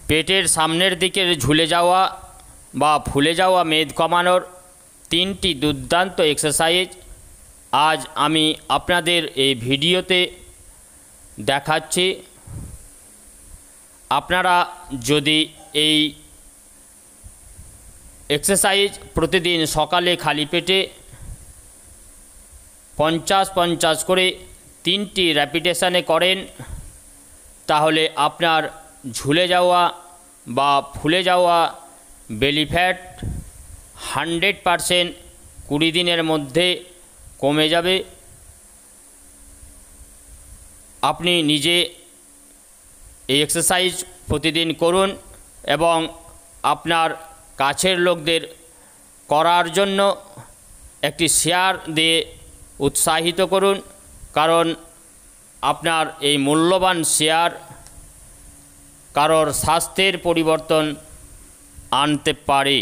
পেটের সামনের দিকের ঝুলে যাওয়া বা ফুলে যাওয়া মেদ কমানোর 3টি দুর্দান্ত এক্সারসাইজ আজ আমি আপনাদের এই ভিডিওতে দেখাচ্ছি। আপনারা যদি এই এক্সারসাইজ প্রতিদিন সকালে খালি পেটে 50-50 করে 3টি রেপিটেশনে করেন, তাহলে আপনার ঝুলে যাওয়া বা ফুলে যাওয়া বেলি ফ্যাট 100% 20 দিনের মধ্যে কমে যাবে। আপনি নিজে এই এক্সারসাইজ প্রতিদিন করুন এবং আপনার কাছের লোকদের করার জন্য একটি শেয়ার দিয়ে উৎসাহিত করুন, কারণ আপনার এই মূল্যবান শেয়ার কারোর স্বাস্থ্যের পরিবর্তন আনতে পারে।